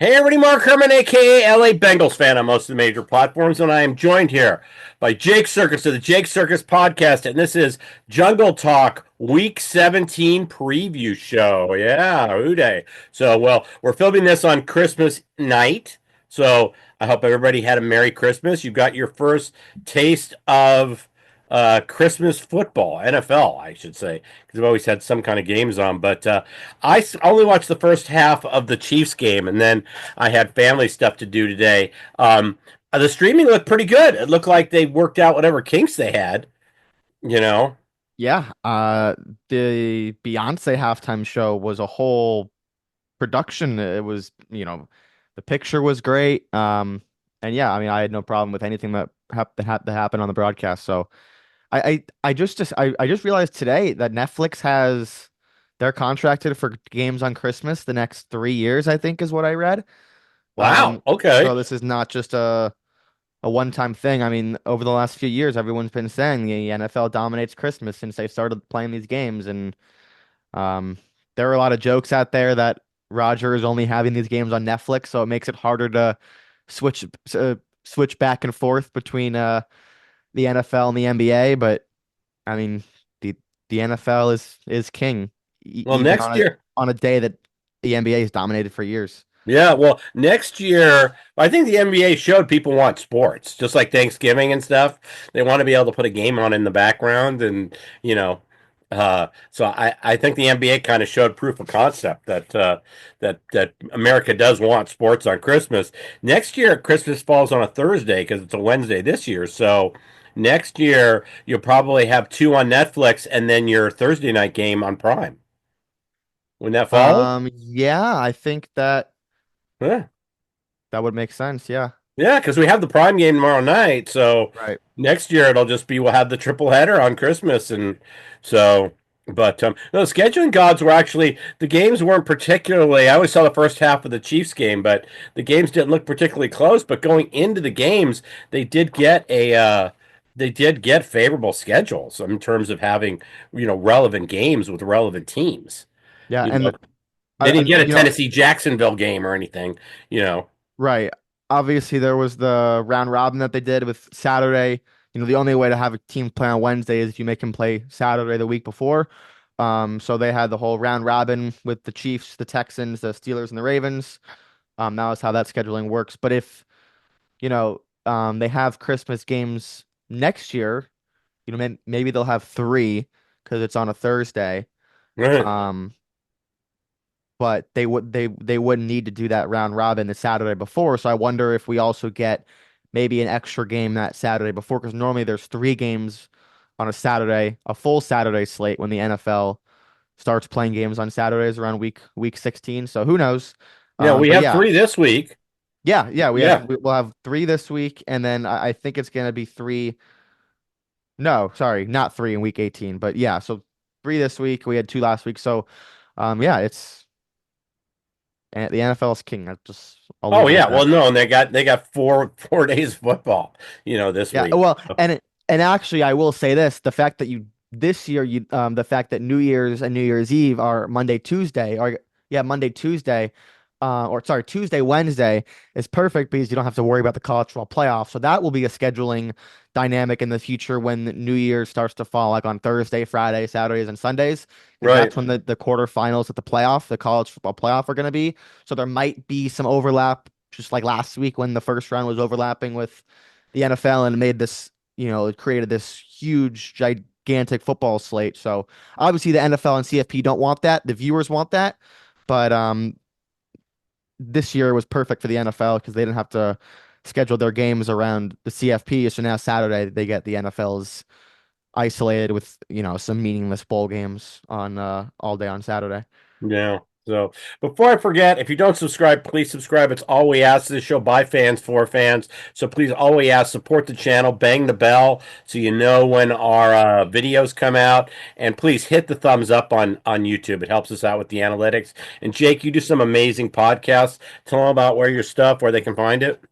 Hey everybody, Mark Herman, aka LA Bengals fan on most of the major platforms, and I am joined here by Jake Circus of the Jake Circus podcast, and this is Jungle Talk Week 17 preview show. Yeah, hooday. We're filming this on Christmas night, so I hope everybody had a Merry Christmas. You got your first taste of Christmas football, NFL, I should say, because I've always had some kind of games on, but only watched the first half of the Chiefs game, and then I had family stuff to do today. The streaming looked pretty good. It looked like they worked out whatever kinks they had, you know. Yeah, the Beyonce halftime show was a whole production. It was, the picture was great. And yeah, I mean, I had no problem with anything that happened on the broadcast. So I just realized today that Netflix they're contracted for games on Christmas the next 3 years, I think is what I read. Wow. Okay. So this is not just a one-time thing. I mean, over the last few years, everyone's been saying the NFL dominates Christmas since they started playing these games, and um, there are a lot of jokes out there that Roger is only having these games on Netflix, so it makes it harder to switch switch back and forth between the NFL and the NBA. But I mean, the the NFL is king, Well, even next year. on a day that the NBA has dominated for years. Yeah, well, next year, I think the NBA showed people want sports, just like Thanksgiving and stuff. They want to be able to put a game on in the background, and you know, so I think the NBA kind of showed proof of concept that America does want sports on Christmas. Next year, Christmas falls on a Thursday because it's a Wednesday this year. So next year, you'll probably have two on Netflix and then your Thursday night game on Prime. Wouldn't that follow? Yeah, I think Yeah. that would make sense. Yeah. Yeah, because we have the Prime game tomorrow night. So Right. next year it'll just be we'll have the triple header on Christmas, and so. But no, scheduling gods were actually the games weren't particularly. I always saw the first half of the Chiefs game, but the games didn't look particularly close. But going into the games, they did get favorable schedules in terms of having relevant games with relevant teams. Yeah, You and know, they didn't get a you know, Tennessee Jacksonville game or anything. You know, right. Obviously, there was the round robin that they did with Saturday. The only way to have a team play on Wednesday is if you make them play Saturday the week before. So they had the whole round robin with the Chiefs, the Texans, the Steelers, and the Ravens. That was how that scheduling works. But if, they have Christmas games next year, maybe they'll have three because it's on a Thursday. Um, but they wouldn't need to do that round robin the Saturday before. So I wonder if we also get maybe an extra game that Saturday before, because normally there's three games on a Saturday, a full Saturday slate when the NFL starts playing games on Saturdays around week 16. So who knows? yeah, we But have yeah, three this week. yeah, Yeah. we'll have three this week, and then I think it's gonna be three. No, sorry, not three in week 18, but yeah, so three this week. We had two last week, so yeah, it's. And the NFL is king. I'll Oh leave it at yeah. Well, that. no, and they got four days of football, this Yeah, week. well, and actually, I will say this: the fact that this year the fact that New Year's and New Year's Eve are Monday, Tuesday, or yeah, Monday, Tuesday, or sorry, Tuesday, Wednesday is perfect because you don't have to worry about the college football playoff. So that will be a scheduling dynamic in the future when New Year starts to fall like on Thursday, Friday, Saturdays, and Sundays, because Right. that's when the quarterfinals of the college football playoff are going to be. So there might be some overlap, just like last week when the first round was overlapping with the NFL and made this, it created this huge, gigantic football slate. So obviously the NFL and CFP don't want that. The viewers want that. But this year was perfect for the NFL because they didn't have to schedule their games around the CFP. So now Saturday they get the NFL's isolated with, some meaningless bowl games on all day on Saturday. Yeah. So before I forget, if you don't subscribe, please subscribe. It's all we ask this show by fans for fans. So please all we ask, support the channel, bang the bell so you know when our videos come out, and please hit the thumbs up on YouTube. It helps us out with the analytics. And Jake, you do some amazing podcasts. Tell them about where they can find it.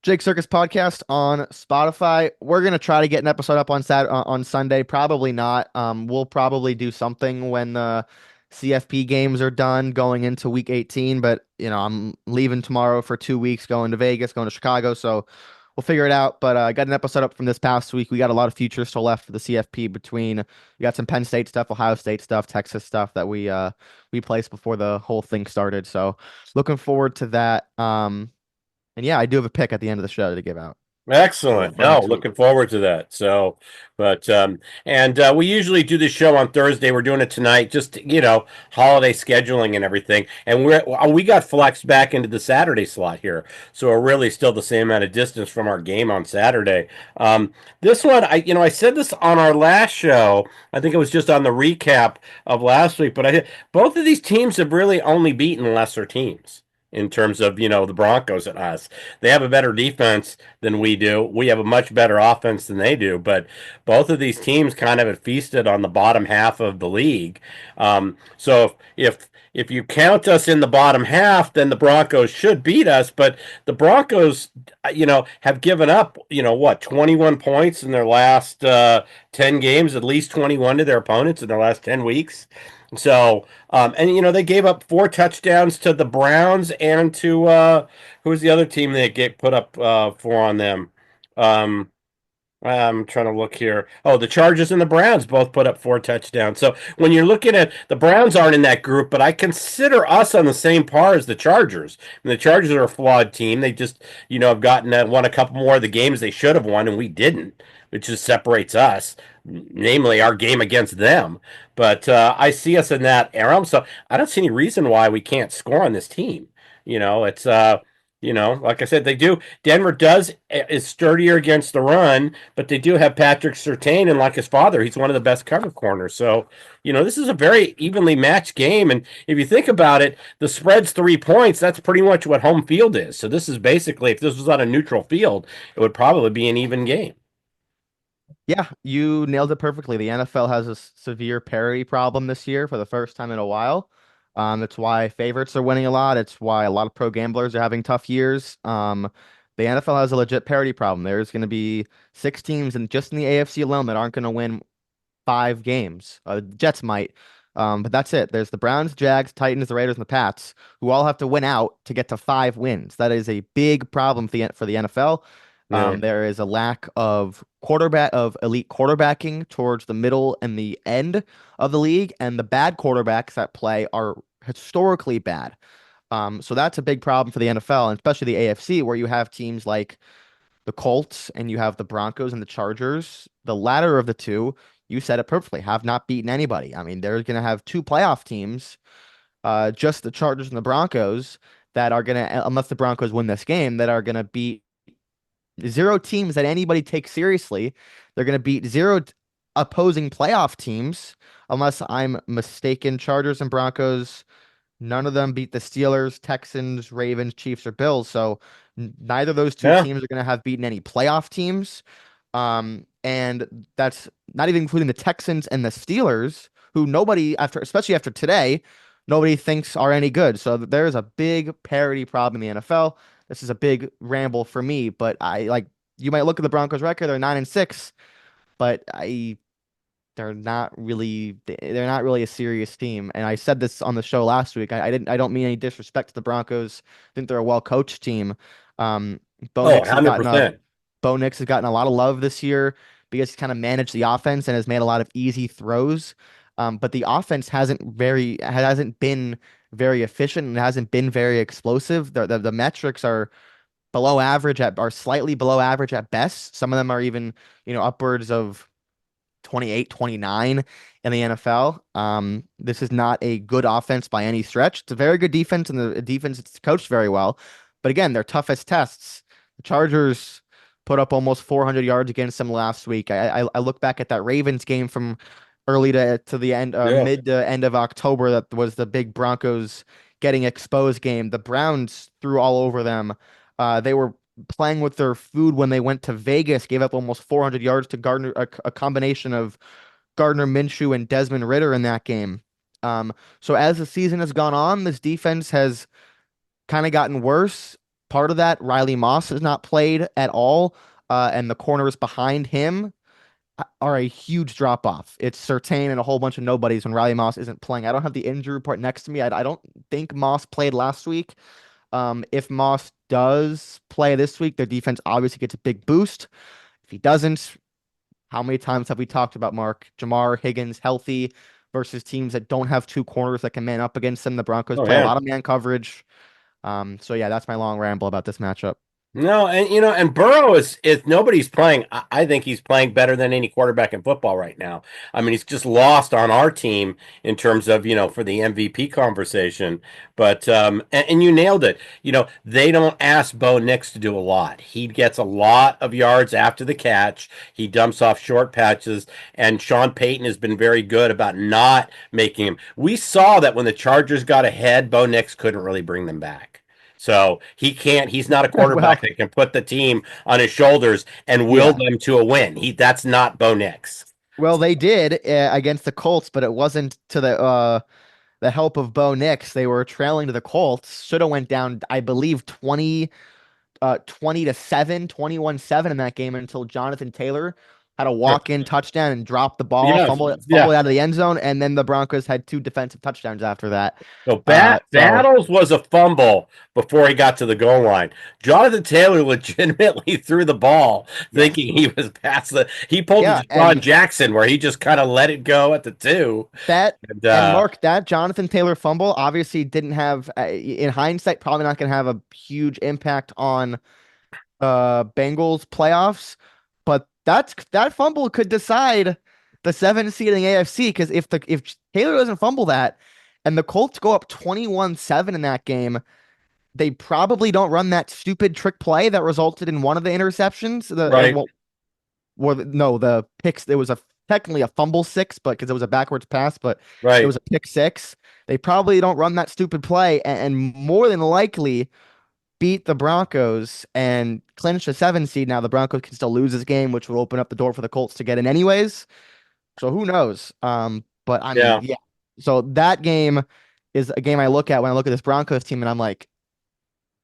Jake Circus podcast on Spotify. We're gonna try to get an episode up on Sunday. Probably not. We'll probably do something when the CFP games are done going into week 18, but I'm leaving tomorrow for 2 weeks, going to Vegas, going to Chicago, so we'll figure it out. But I got an episode up from this past week. We got a lot of futures still left for the CFP between we got some Penn State stuff, Ohio State stuff, Texas stuff that we placed before the whole thing started. So looking forward to that. And yeah, I do have a pick at the end of the show to give out Excellent. for No, next week. looking forward to that. So, but and we usually do the show on Thursday. We're doing it tonight, just holiday scheduling and everything. And we got flexed back into the Saturday slot here, so we're really still the same amount of distance from our game on Saturday. This one, I said this on our last show. I think it was just on the recap of last week, but both of these teams have really only beaten lesser teams. In terms of, the Broncos and us, they have a better defense than we do. We have a much better offense than they do, but both of these teams kind of have feasted on the bottom half of the league. So if you count us in the bottom half, then the Broncos should beat us. But the Broncos, have given up, 21 points in their last 10 games, at least 21 to their opponents in their last 10 weeks. So, and they gave up 4 touchdowns to the Browns and to who's the other team they get put up 4 on them? Um, I'm trying to look here. Oh, the Chargers and the Browns both put up 4 touchdowns. So when you're looking at the Browns aren't in that group, but I consider us on the same par as the Chargers. And the Chargers are a flawed team. They just, have gotten won a couple more of the games they should have won, and we didn't, which just separates us, namely our game against them. But I see us in that era, so I don't see any reason why we can't score on this team. It's like I said, they do. Denver is sturdier against the run, but they do have Patrick Surtain, and like his father, he's one of the best cover corners. So, this is a very evenly matched game. And if you think about it, the spread's 3 points. That's pretty much what home field is. So this is basically, if this was on a neutral field, it would probably be an even game. Yeah, you nailed it perfectly. The NFL has a severe parity problem this year for the first time in a while. That's why favorites are winning a lot. It's why a lot of pro gamblers are having tough years. The NFL has a legit parity problem. There's going to be 6 teams and just in the AFC alone that aren't going to win 5 games. The Jets might, but that's it. There's the Browns, Jags, Titans, the Raiders, and the Pats, who all have to win out to get to 5 wins. That is a big problem for the NFL. Yeah. There is a lack of elite quarterbacking towards the middle and the end of the league, and the bad quarterbacks that play are historically bad. So that's a big problem for the NFL, and especially the AFC, where you have teams like the Colts and you have the Broncos and the Chargers. The latter of the two, you said it perfectly, have not beaten anybody. I mean, they're going to have 2 playoff teams, just the Chargers and the Broncos, that are going to, unless the Broncos win this game, that are going to beat 0 teams that anybody takes seriously. They're going to beat 0 opposing playoff teams, unless I'm mistaken. Chargers and Broncos, none of them beat the Steelers, Texans, Ravens, Chiefs, or Bills. So neither of those two Yeah. teams are going to have beaten any playoff teams. And that's not even including the Texans and the Steelers, who nobody especially after today, nobody thinks are any good. So there's a big parity problem in the NFL. This is a big ramble for me, but you might look at the Broncos record, they're 9-6, but they're not really a serious team. And I said this on the show last week. I don't mean any disrespect to the Broncos. I think they're a well-coached team. Bo Oh, Nix has gotten a 100%. Bo Nix has gotten a lot of love this year because he's kind of managed the offense and has made a lot of easy throws. But the offense hasn't been very efficient and hasn't been very explosive. The metrics are slightly below average at best. Some of them are even, upwards of 28, 29 in the NFL. This is not a good offense by any stretch. It's a very good defense, and the defense is coached very well. But again, their toughest tests. The Chargers put up almost 400 yards against them last week. I look back at that Ravens game from early to the end, Yeah. mid to end of October. That was the big Broncos getting exposed game. The Browns threw all over them. They were playing with their food when they went to Vegas, gave up almost 400 yards to Gardner, a combination of Gardner Minshew and Desmond Ridder in that game. So as the season has gone on, this defense has kind of gotten worse. Part of that, Riley Moss has not played at all, and the corners behind him are a huge drop off. It's Surtain and a whole bunch of nobodies when Riley Moss isn't playing. I don't have the injury report next to me. I don't think Moss played last week. If Moss does play this week, their defense obviously gets a big boost. If he doesn't, how many times have we talked about Mark Jamar Higgins healthy versus teams that don't have two corners that can man up against them? The Broncos Oh play a yeah. lot of man coverage. So yeah, that's my long ramble about this matchup. No, and and Burrow is if nobody's playing, I think he's playing better than any quarterback in football right now. I mean, he's just lost on our team in terms of, for the MVP conversation. But and you nailed it. They don't ask Bo Nix to do a lot. He gets a lot of yards after the catch. He dumps off short patches, and Sean Payton has been very good about not making him. We saw that when the Chargers got ahead, Bo Nix couldn't really bring them back. So he's not a quarterback Well, that can put the team on his shoulders and will yeah. them to a win. That's not Bo Nix. Well, they did against the Colts, but it wasn't to the help of Bo Nix. They were trailing to the Colts. Should have went down, I believe, 20 to 7, 21-7 in that game until Jonathan Taylor had a walk-in touchdown and dropped the ball, Yeah, fumble yeah. it out of the end zone, and then the Broncos had two defensive touchdowns after that. So So Battles was a fumble before he got to the goal line. Jonathan Taylor legitimately threw the ball yes. thinking he was past the. He pulled a Yeah, Deshaun and Jackson where he just kind of let it go at the two. that And and Mark, that Jonathan Taylor fumble obviously didn't have, in hindsight, probably not going to have a huge impact on Bengals playoffs, but that fumble could decide the 7 seed in the AFC because if Taylor doesn't fumble that and the Colts go up 21-7 in that game, they probably don't run that stupid trick play that resulted in one of the interceptions. right, No, the picks. There was a technically a fumble six, but because it was a backwards pass, but it was right, a pick six. They probably don't run that stupid play, and more than likely beat the Broncos and clinch the 7 seed. Now the Broncos can still lose this game, which will open up the door for the Colts to get in anyways. So who knows? But I mean, yeah, yeah. So that game is a game I look at when I look at this Broncos team, and I'm like,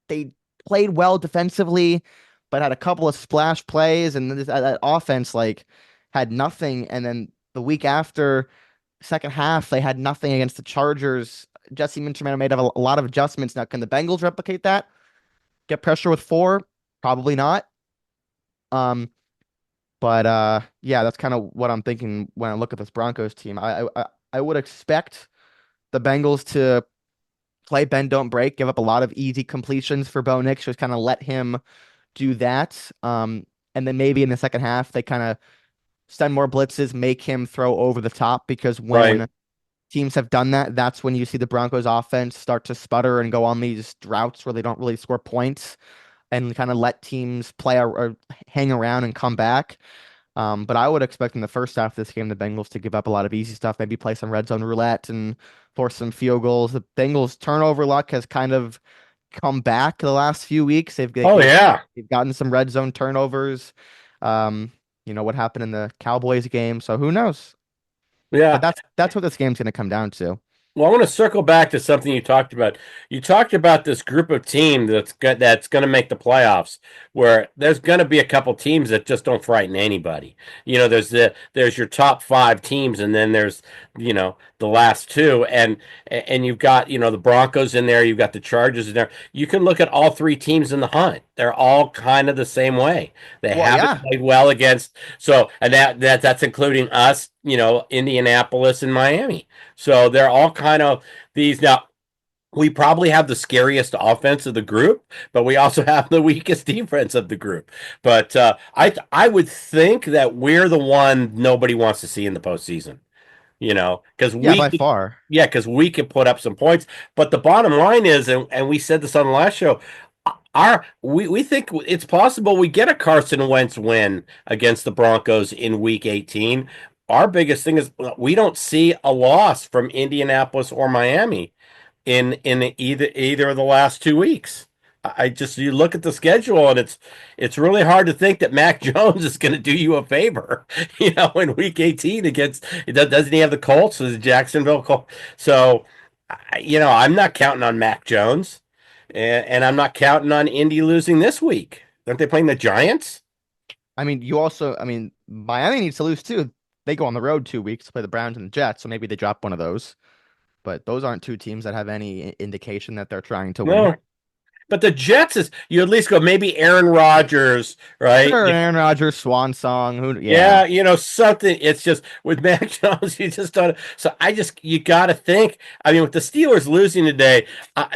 they played well defensively, but had a couple of splash plays, and that offense like had nothing. And then the week after, second half, they had nothing against the Chargers. Jesse Minterman made a lot of adjustments. Now, can the Bengals replicate that? Get pressure with four? Probably not. Um, but yeah, that's kind of what I'm thinking when I look at this Broncos team. I would expect the Bengals to play bend don't break, give up a lot of easy completions for Bo Nix, just kind of let him do that. And then maybe in the second half they kind of send more blitzes, make him throw over the top because right. when teams have done that, that's when you see the Broncos offense start to sputter and go on these droughts where they don't really score points and kind of let teams play or hang around and come back. But I would expect in the first half of this game, the Bengals to give up a lot of easy stuff, maybe play some red zone roulette and force some field goals. The Bengals' turnover luck has kind of come back the last few weeks. Oh yeah, They've gotten some red zone turnovers. Um, you know what happened in the Cowboys game, so who knows? But yeah. that's what this game's going to come down to. Well, I want to circle back to something you talked about. You talked about this group of team that's going to make the playoffs, where there's going to be a couple teams that just don't frighten anybody. There's your top five teams, and then there's the last two, and you've got the Broncos in there, you've got the Chargers in there. You can look at all three teams in the hunt. They're all kind of the same way. They Well, haven't yeah, played well against and that's including us, Indianapolis and Miami. So they're all kind of these. Now, we probably have the scariest offense of the group, but we also have the weakest defense of the group. But I would think that we're the one nobody wants to see in the postseason. Because yeah, by far. we could put up some points. But the bottom line is, and we said this on the last show, we think it's possible we get a Carson Wentz win against the Broncos in Week 18. Our biggest thing is we don't see a loss from Indianapolis or Miami in either of the last 2 weeks. I just you look at the schedule and it's really hard to think that Mac Jones is going to do you a favor, in Week 18 against doesn't he have the Colts, the Jacksonville Colts? So, I'm not counting on Mac Jones, and I'm not counting on Indy losing this week. Aren't they playing the Giants? I mean, you also, I mean, Miami needs to lose too. They go on the road 2 weeks to play the Browns and the Jets, so maybe they drop one of those. But those aren't two teams that have any indication that they're trying to win. No, but the Jets is you at least go maybe Aaron Rodgers, right? Sure, Aaron Rodgers, Swan Song, who? Yeah, Yeah, something. It's just with Mac Jones, you just don't. So you got to think. I mean, with the Steelers losing today,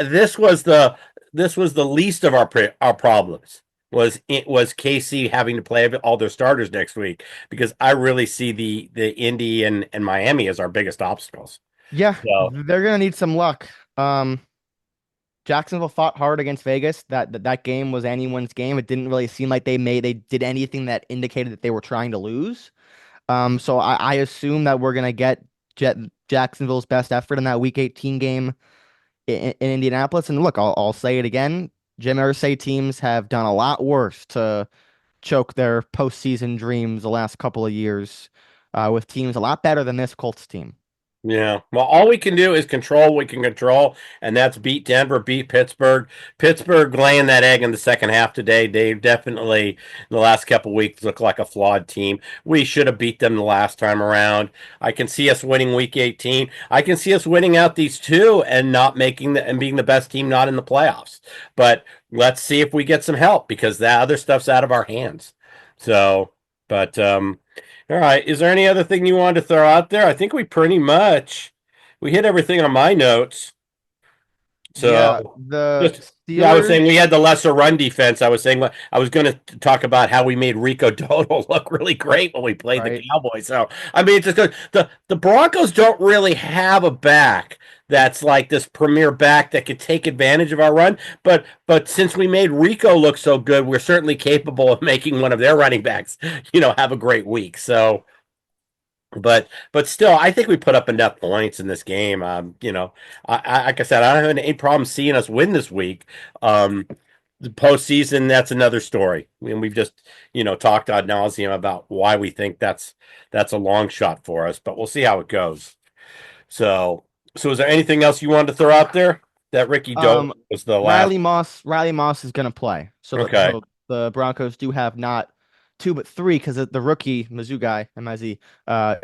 this was the least of our problems. Was KC having to play all their starters next week because I really see the Indy and Miami as our biggest obstacles. yeah, So they're gonna need some luck. Jacksonville fought hard against Vegas. That game was anyone's game. It didn't really seem like they did anything that indicated that they were trying to lose. So I assume that we're gonna get Jacksonville's best effort in that Week 18 game in Indianapolis. And look, I'll say it again. Jim Irsay teams have done a lot worse to choke their postseason dreams the last couple of years, with teams a lot better than this Colts team. yeah. Well, all we can do is control what we can control, and that's beat Denver, beat Pittsburgh. Pittsburgh laying that egg in the second half today. They definitely, in the last couple of weeks, look like a flawed team. We should have beat them the last time around. I can see us winning Week 18. I can see us winning out these two and not making and being the best team not in the playoffs. But let's see if we get some help because that other stuff's out of our hands. So, but all right. Is there any other thing you wanted to throw out there? I think we hit everything on my notes. Yeah, So the just yeah, I was saying Steelers. we had the lesser run defense. I was saying I was going to talk about how we made Rico Dowdle look really great when we played the Right. Cowboys. So I mean, it's just good. The Broncos don't really have a back that's like this premier back that could take advantage of our run. But since we made Rico look so good, we're certainly capable of making one of their running backs, have a great week. So. But still, I think we put up enough points in this game. Like I said, I don't have any problem seeing us win this week. The postseason, that's another story. I mean, we've just talked ad nauseum about why we think that's a long shot for us, but we'll see how it goes. So, so is there anything else you wanted to throw out there? That Ricky Doe Um, was the last. Riley Moss is gonna play. Okay, So the Broncos do have not two but three because the rookie Mizzou guy, MIZ,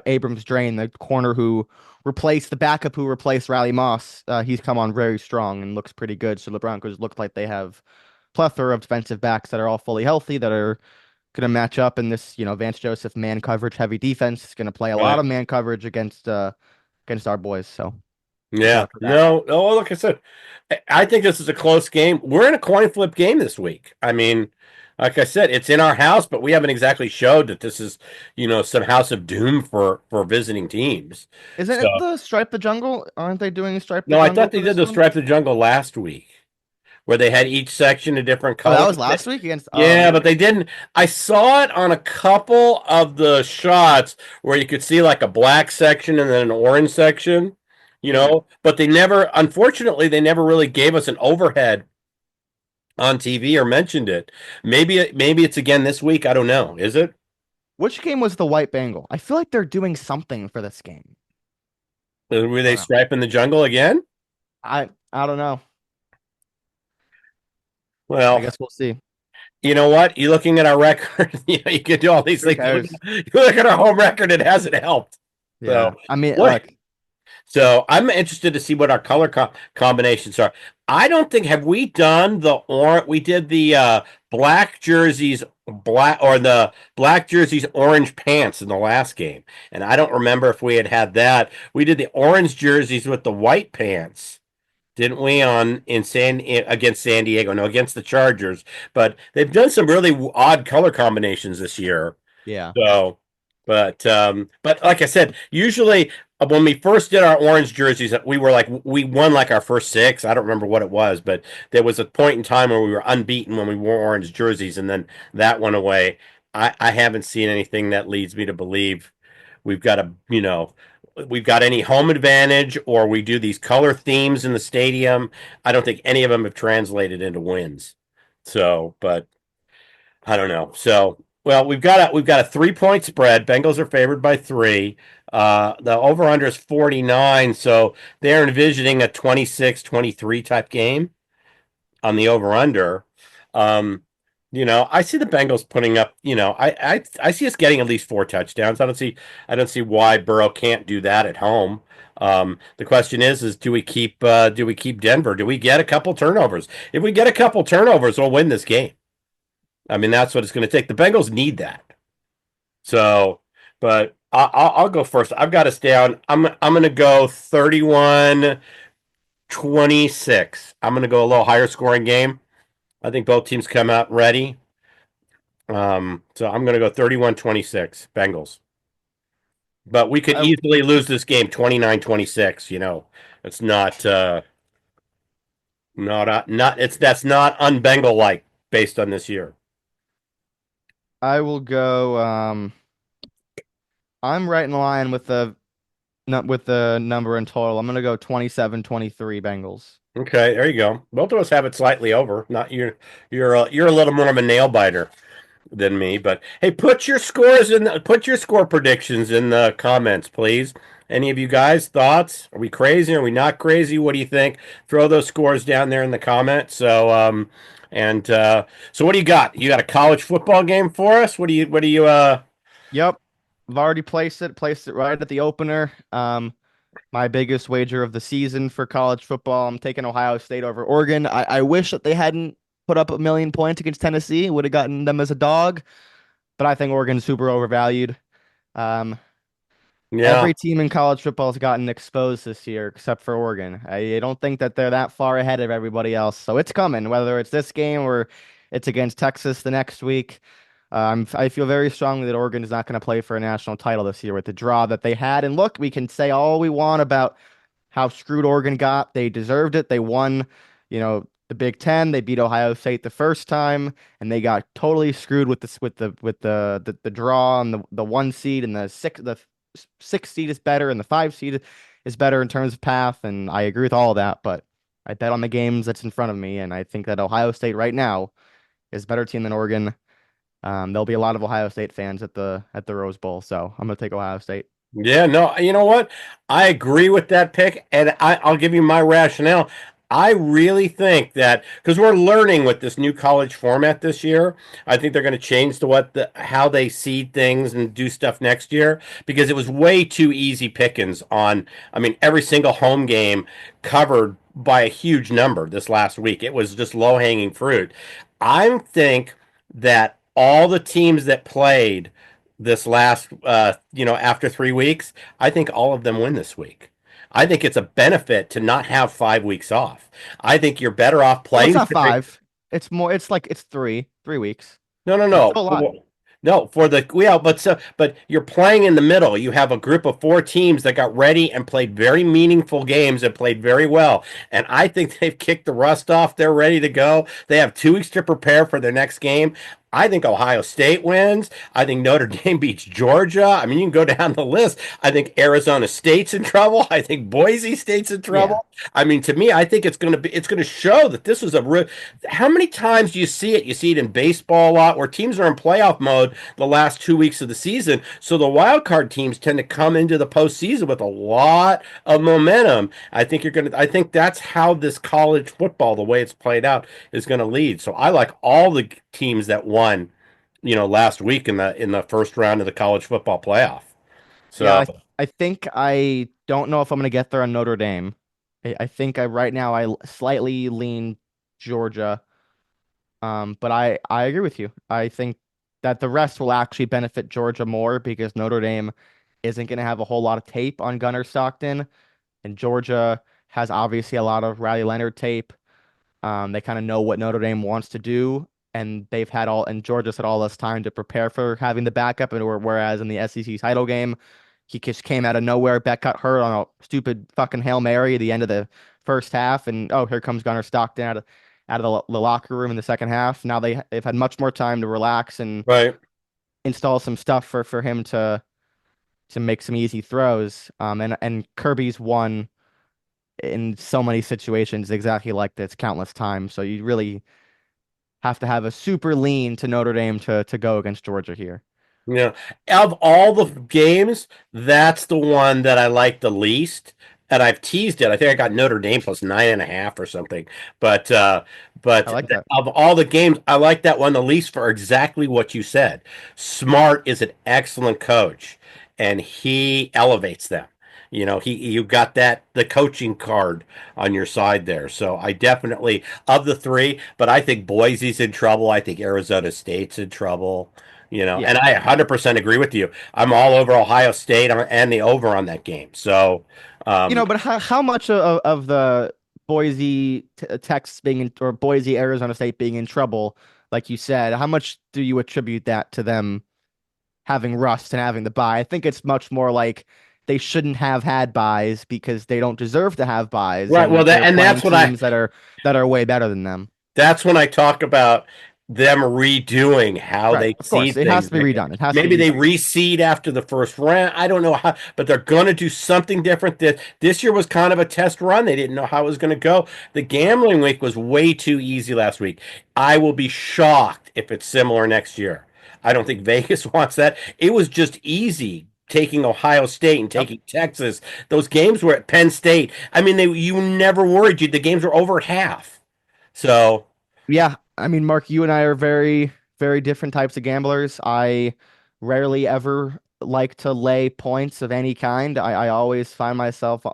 Abrams Drain, the corner who replaced the backup who replaced Riley Moss. He's come on very strong and looks pretty good. So the Broncos look like they have plethora of defensive backs that are all fully healthy that are gonna match up in this, Vance Joseph man coverage heavy defense. Is gonna play a lot right. of man coverage against our boys. So look Yeah, out for that. no, no. Like I said, I think this is a close game. We're in a coin flip game this week. I mean, like I said, it's in our house, but we haven't exactly showed that this is, some house of doom for visiting teams. Isn't So, it the Stripe the Jungle? Aren't they doing Stripe the no, I Jungle thought they for did this the one? Stripe the Jungle last week, where they had each section a different Oh, that color. was last week against. Oh, Yeah, but maybe. they didn't. I saw it on a couple of the shots where you could see like a black section and then an orange section, Hmm. but unfortunately, they never really gave us an overhead on TV or mentioned it. Maybe it's again this week. I don't know. Is it? Which game was the White Bengal? I feel like they're doing something for this game. Were I they don't know. striping the jungle again? I don't know. I Well, guess we'll see. you know what? You looking at our record, you can do all these Who things. cares? You look at our home record, it hasn't helped. So Yeah. I mean, what? look, So I'm interested to see what our color combinations are. I don't think have we done the or we did the black jerseys black or the black jerseys orange pants in the last game, and I don't remember if we had that. We did the orange jerseys with the white pants, didn't we? Against San Diego, no, against the Chargers. But they've done some really odd color combinations this year. yeah. So, but like I said, usually when we first did our orange jerseys, we won like our first six. I don't remember what it was, but there was a point in time where we were unbeaten when we wore orange jerseys, and then that went away. I haven't seen anything that leads me to believe we've got we've got any home advantage or we do these color themes in the stadium. I don't think any of them have translated into wins. So, but I don't know. So, well, we've got a 3 point spread. Bengals are favored by three. The over under is 49. So they're envisioning a 26-23 type game on the over under. Um, I see the Bengals putting up, I see us getting at least four touchdowns. I don't see why Burrow can't do that at home. The question is do we keep Denver? Do we get a couple turnovers? If we get a couple turnovers, we'll win this game. I mean, that's what it's going to take. The Bengals need that. So, but I'll go first. I've got us down. I'm going to go 31-26. I'm going to go a little higher scoring game. I think both teams come out ready. So I'm going to go 31-26 Bengals. But we could I easily lose this game 29-26. It's not it's that's not un-Bengal like based on this year. I will go. I'm right in line with the number in total. I'm gonna go 27-23 Bengals. Okay, there you go. Both of us have it slightly over. Not you're a little more of a nail biter than me, but hey, put your score predictions in the comments, please. Any of you guys thoughts? Are we crazy? Are we not crazy? What do you think? Throw those scores down there in the comments. And so what do you got? You got a college football game for us? What do you? Yep, I've already placed it right at the opener. My biggest wager of the season for college football. I'm taking Ohio State over Oregon. I wish that they hadn't put up 1,000,000 points against Tennessee. Would have gotten them as a dog, but I think Oregon's super overvalued. Um, Yeah. every team in college football has gotten exposed this year except for Oregon. I don't think that they're that far ahead of everybody else. So it's coming, whether it's this game or it's against Texas the next week. I feel very strongly that Oregon is not going to play for a national title this year with the draw that they had. And look, we can say all we want about how screwed Oregon got. They deserved it. They won, the Big Ten. They beat Ohio State the first time, and they got totally screwed with this with the draw and the 1 seed and the six seed is better and the 5 seed is better in terms of path. And I agree with all of that, but I bet on the games that's in front of me, and I think that Ohio State right now is a better team than Oregon. There'll be a lot of Ohio State fans at the Rose Bowl, so I'm gonna take Ohio State. Yeah, no, you know what? I agree with that pick, and I'll give you my rationale. I really think that because we're learning with this new college format this year, I think they're going to change how they seed things and do stuff next year because it was way too easy pickings on. I mean, every single home game covered by a huge number this last week. It was just low hanging fruit. I think that all the teams that played this last after 3 weeks, I think all of them win this week. I think it's a benefit to not have 5 weeks off. I think you're better off Well, it's playing. not five. It's more. It's like it's three weeks. No, no, That's no. still a lot. No, for the yeah, but you're playing in the middle. You have a group of four teams that got ready and played very meaningful games and played very well. And I think they've kicked the rust off. They're ready to go. They have 2 weeks to prepare for their next game. I think Ohio State wins. I think Notre Dame beats Georgia. I mean, you can go down the list. I think Arizona State's in trouble. I think Boise State's in Yeah. trouble. I mean, to me, I think it's going to show that this was a real. How many times do you see it? You see it in baseball a lot where teams are in playoff mode the last 2 weeks of the season. So the wild card teams tend to come into the postseason with a lot of momentum. I think that's how this college football, the way it's played out, is going to lead. So I like all the teams that won, last week in the first round of the college football playoff. Yeah, So I think I don't know if I'm gonna get there on Notre Dame. I think right now slightly lean Georgia. But I agree with you. I think that the rest will actually benefit Georgia more because Notre Dame isn't gonna have a whole lot of tape on Gunnar Stockton, and Georgia has obviously a lot of Riley Leonard tape. They kind of know what Notre Dame wants to do, and Georgia's had all this time to prepare for having the backup, and whereas in the SEC title game, he just came out of nowhere. Beck got hurt on a stupid fucking Hail Mary at the end of the first half, and oh, here comes Gunnar Stockton out of the locker room in the second half. Now they've had much more time to relax and right. install some stuff for him to make some easy throws. And Kirby's won in so many situations exactly like this countless times. So you really have to have a super lean to Notre Dame to go against Georgia here. Yeah. Of all the games, that's the one that I like the least. and I've teased it. I think I got Notre Dame plus 9.5 or something. But I like that. of all the games, I like that one the least for exactly what you said. Smart is an excellent coach, and he elevates them. You got that the coaching card on your side there. So I definitely of the three, but I think Boise's in trouble. I think Arizona State's in trouble. Yeah. And I 100% agree with you. I'm all over Ohio State and the over on that game. So, um, But how much of the Boise Texas being in, or Boise Arizona State being in trouble, like you said, how much do you attribute that to them having rust and having the bye? I think it's much more like they shouldn't have had byes because they don't deserve to have byes, right. Well, and they're playing that's what teams that are way better than them. that's when I talk about them redoing how Right. they Of course, seed it has things. to be redone. It has to Maybe be they redone. reseed after the first round. I don't know how, but they're going to do something different. This year was kind of a test run. They didn't know how it was going to go. The Right. gambling week was way too easy last week. I will be shocked if it's similar next year. I don't think Vegas wants that. It was just easy taking Ohio State and Yep. taking Texas. Those games were at Penn State. I mean, you never worried. The games were over at half. So. Yeah. I mean, Mark, you and I are very, very different types of gamblers. I rarely ever like to lay points of any kind. I always find myself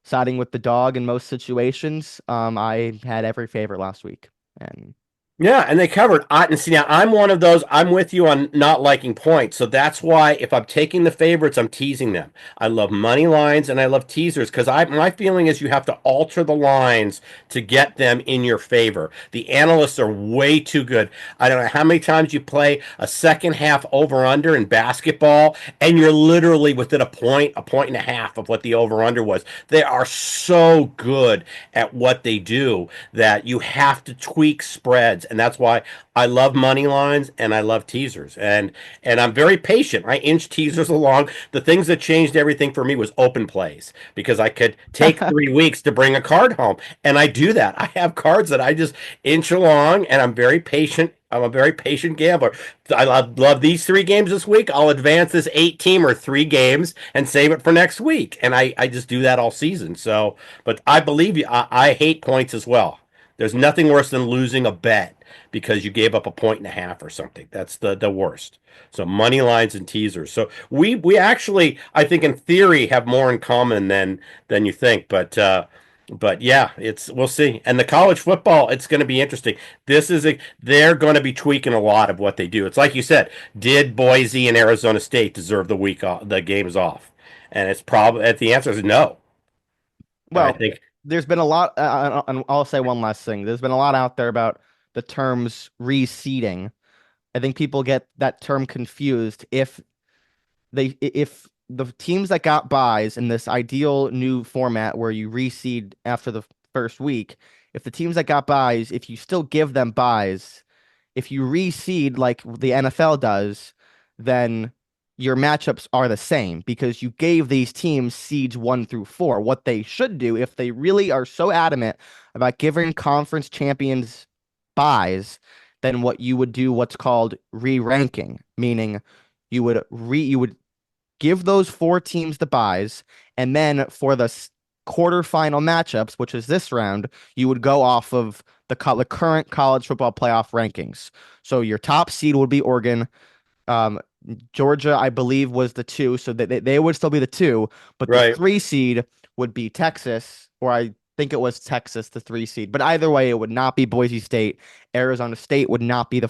siding with the dog in most situations. I had every favorite last week, and Yeah, and they covered. And see, now I'm one of those. I'm with you on not liking points. So that's why if I'm taking the favorites, I'm teasing them. I love money lines and I love teasers because my feeling is you have to alter the lines to get them in your favor. The analysts are way too good. I don't know how many times you play a second half over under in basketball, and you're literally within a point and a half of what the over under was. They are so good at what they do that you have to tweak spreads, and that's why I love money lines and I love teasers, and I'm very patient. I inch teasers along. The things that changed everything for me was open plays because I could take 3 weeks to bring a card home, and I do that. I have cards that I just inch along, and I'm very patient. I'm a very patient gambler. I love these 3 games this week. I'll advance this 8 team or 3 games and save it for next week. And I just do that all season. So, but I believe you. I hate points as well. There's nothing worse than losing a bet because you gave up a point and a half or something. That's the worst. So money lines and teasers. So we actually, I think in theory, have more in common than you think. But yeah, it's we'll see. And the college football, it's going to be interesting. They're going to be tweaking a lot of what they do. It's like you said, did Boise and Arizona State deserve the week off, the games off? And it's probably the answer is no. And I well, think there's been a lot, and I'll say one last thing. There's been a lot out there about the terms reseeding. I think people get that term confused. If the teams that got buys in this ideal new format where you reseed after the first week, if the teams that got buys, if you still give them buys, if you reseed like the NFL does, then your matchups are the same because you gave these teams seeds 1 through 4. What they should do, if they really are so adamant about giving conference champions buys, then what you would do what's called re-ranking, meaning you would give those 4 teams the buys, and then for the quarterfinal matchups, which is this round, you would go off of the current college football playoff rankings. So your top seed would be Oregon. Um, Georgia, I believe, was the 2, so they would still be the 2, but the right, 3 seed would be Texas, or I think it was Texas, the 3 seed. But either way, it would not be Boise State. Arizona State would not be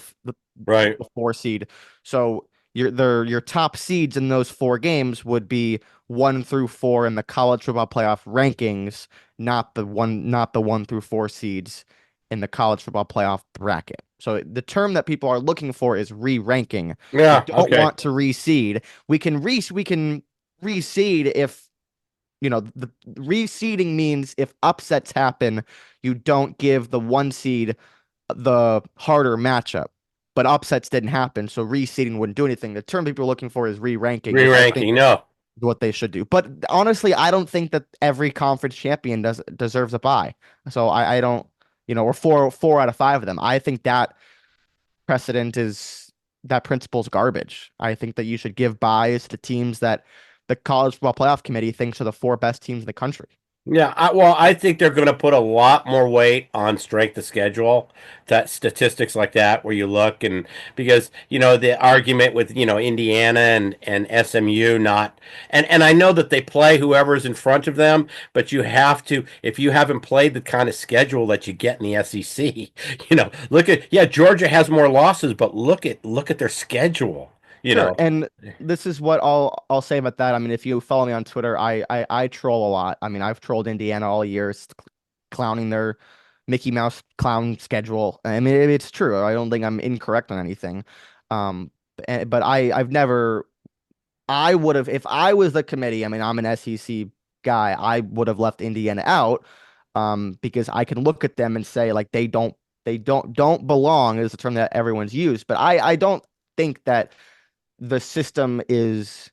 right, the 4 seed. So your top seeds in those 4 games would be 1 through 4 in the college football playoff rankings, not the 1 through 4 seeds in the college football playoff bracket. So the term that people are looking for is re-ranking. We yeah, don't okay, want to reseed. We can reseed if the reseeding means if upsets happen, you don't give the 1 seed the harder matchup. But upsets didn't happen, so reseeding wouldn't do anything. The term people are looking for is re-ranking, which I think re-ranking. No, is what they should do. But honestly, I don't think that every conference champion deserves a bye. So I don't, we're four out of 5 of them. I think that principle's garbage. I think that you should give buys to teams that the College Football Playoff Committee thinks are the four best teams in the country. Yeah, well, I think they're going to put a lot more weight on strength of schedule, that statistics like that, where you look and because the argument with Indiana and SMU not and I know that they play whoever's in front of them, but you have to if you haven't played the kind of schedule that you get in the SEC, look at Georgia has more losses, but look at their schedule, you Sure. know. And this is what I'll say about that. I mean, if you follow me on Twitter, I troll a lot. I mean, I've trolled Indiana all year, clowning their Mickey Mouse clown schedule. I mean, it's true. I don't think I'm incorrect on anything. Um, but I've never I would have if I was the committee, I mean, I'm an SEC guy, I would have left Indiana out because I can look at them and say like they don't belong is the term that everyone's used, but I don't think that the system is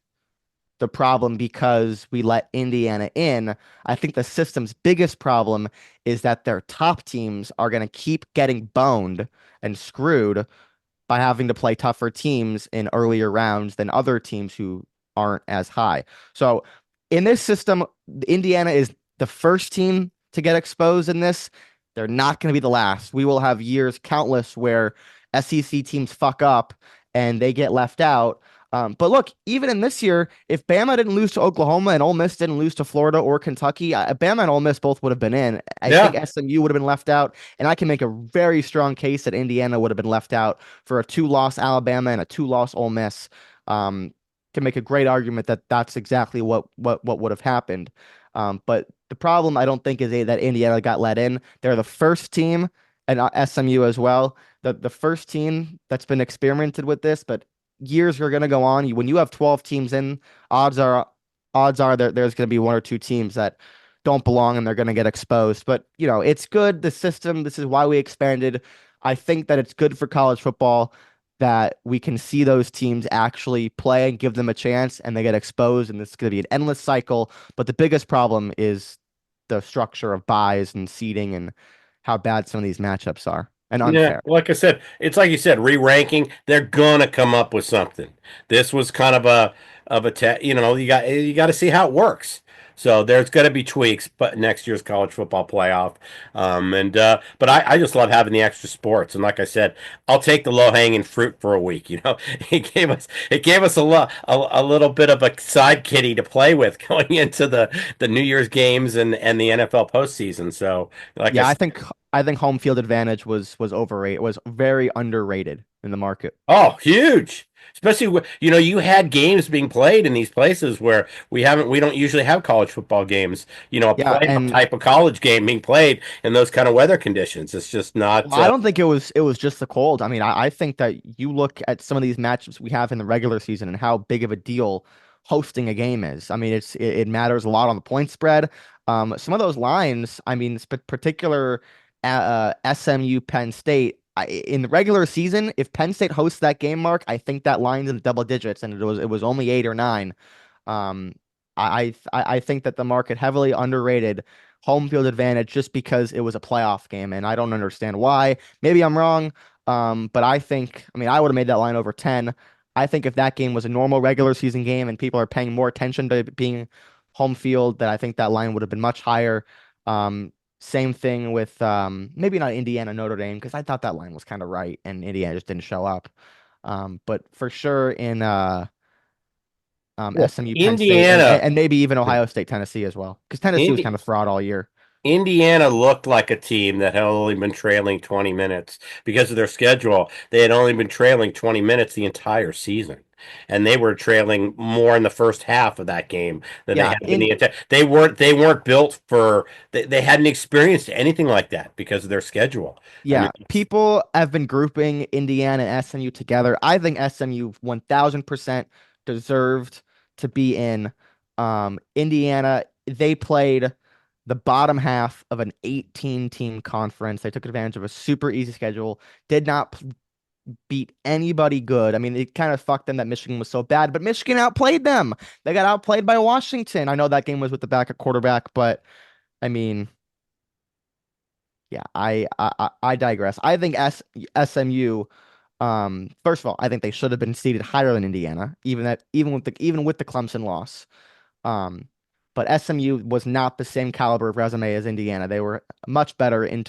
the problem because we let Indiana in. I think the system's biggest problem is that their top teams are going to keep getting boned and screwed by having to play tougher teams in earlier rounds than other teams who aren't as high. So in this system, Indiana is the first team to get exposed in this. They're not going to be the last. We will have years countless where SEC teams fuck up and they get left out. But look, even in this year, if Bama didn't lose to Oklahoma and Ole Miss didn't lose to Florida or Kentucky, Bama and Ole Miss both would have been in. I think Yeah. SMU would have been left out, and I can make a very strong case that Indiana would have been left out for a two-loss Alabama and a two-loss Ole Miss. Can make a great argument that that's exactly what would have happened. But the problem I don't think is that Indiana got let in. They're the first team, and SMU as well. The first team that's been experimented with this, but years are going to go on. When you have 12 teams in, odds are there's going to be one or two teams that don't belong and they're going to get exposed. But it's good. The system. This is why we expanded. I think that it's good for college football that we can see those teams actually play and give them a chance and they get exposed, and this is going to be an endless cycle. But the biggest problem is the structure of buys and seeding and how bad some of these matchups are and Yeah, unfair. like I said, it's like you said, re-ranking. They're gonna come up with something. This was kind of a you got to see how it works. So there's going to be tweaks, but next year's college football playoff, and but I just love having the extra sports. And like I said, I'll take the low hanging fruit for a week. It gave us a little bit of a side kitty to play with going into the New Year's games and the NFL postseason. So like I Yeah, I said. think I think home field advantage was overrated. Was very underrated in the market. Oh, huge. Especially you had games being played in these places where we don't usually have college football games, a Yeah, playoff and type of college game being played in those kind of weather conditions. It's just not well, I don't think it was just the cold. I mean, I think that you look at some of these matchups we have in the regular season and how big of a deal hosting a game is. I mean, it matters a lot on the point spread. Some of those lines, I mean, particular SMU Penn State. In the regular season, if Penn State hosts that game, Mark, I think that line's in the double digits, and it was only 8 or 9. Um, I think that the market heavily underrated home field advantage just because it was a playoff game, and I don't understand why. Maybe I'm wrong, but I mean, I would have made that line over 10. I think if that game was a normal regular season game and people are paying more attention to it being home field, that I think that line would have been much higher. Same thing with maybe not Indiana Notre Dame because I thought that line was kind of right and Indiana just didn't show up. But for sure in well, SMU Penn State and, Indiana. and maybe even Ohio State Tennessee as well because Tennessee was kind Indi of fraud all year. Indiana looked like a team that had only been trailing 20 minutes because of their schedule. They had only been trailing 20 minutes the entire season. And they were trailing more in the first half of that game than they Yeah, had in the entire. They weren't built for they hadn't experienced anything like that because of their schedule. I mean, people have been grouping Indiana and SMU together. I think SMU 1000% deserved to be in. Indiana, they played the bottom half of an 18-team conference. They took advantage of a super easy schedule, did not beat anybody good. I mean, it kind of fucked them that Michigan was so bad, but Michigan outplayed them. They got outplayed by Washington. I know that game was with the backup quarterback, but I mean, yeah, I digress. I think SMU First of all, I think they should have been seeded higher than Indiana, even with the Clemson loss. Um, but SMU was not the same caliber of resume as Indiana. They were much better in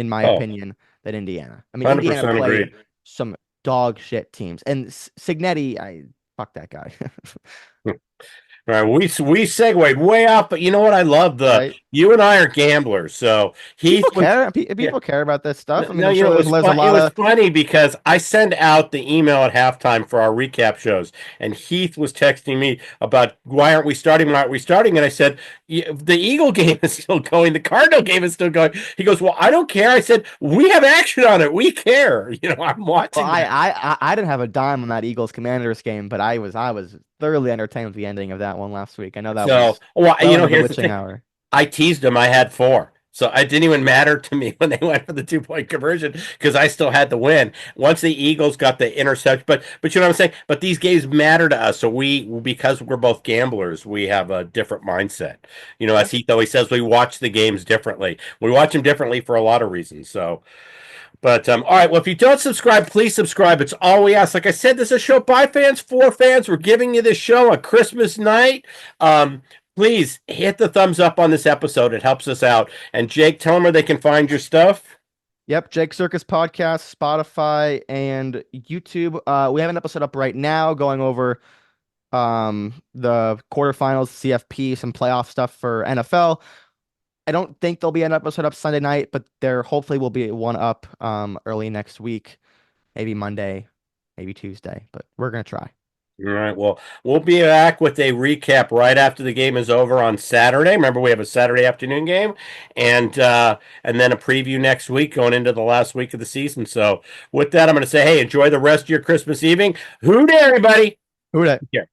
my Oh, opinion, than Indiana. I mean, Indiana 100% played agreed. some dog shit teams, and Signetti, I fuck that guy, All right, we segued way off, but you know what? I love the right? you and I are gamblers. So Heath People was care. yeah. People care about this stuff. I mean, No, I'm you know, sure it there's was there's a fun. It lot was of funny because I send out the email at halftime for our recap shows, and Heath was texting me about why aren't we starting? Why aren't we starting? And I said, the Eagle game is still going. The Cardinal game is still going. He goes, well, I don't care. I said, we have action on it. We care. You know, I'm Well, watching I, that. I I didn't have a dime on that Eagles Commanders game, but I was thoroughly entertained with the ending of that one last week. I know that So, was well, well into the here's the witching thing. hour. I teased him. I had four. So it didn't even matter to me when they went for the 2 point conversion because I still had the win. Once the Eagles got the interception, but you know what I'm saying? But these games matter to us. So because we're both gamblers, we have a different mindset. You know, Yeah. as he always says, we watch the games differently. We watch them differently for a lot of reasons. So but all right, well, if you don't subscribe, please subscribe. It's all we ask. Like I said, this is a show by fans for fans. We're giving you this show on Christmas night. Um, please hit the thumbs up on this episode. It helps us out. And Jake, tell them where they can find your stuff. Yep, Jake Circus Podcast, Spotify, and YouTube. We have an episode up right now going over the quarterfinals, CFP, some playoff stuff for NFL. I don't think there'll be an episode up Sunday night, but there hopefully will be one up early next week, maybe Monday, maybe Tuesday, but we're gonna try. All right. Well, we'll be back with a recap right after the game is over on Saturday. Remember, we have a Saturday afternoon game, and then a preview next week going into the last week of the season. So, with that, I'm going to say, hey, enjoy the rest of your Christmas evening. Who dare, everybody? Who dat? Yeah.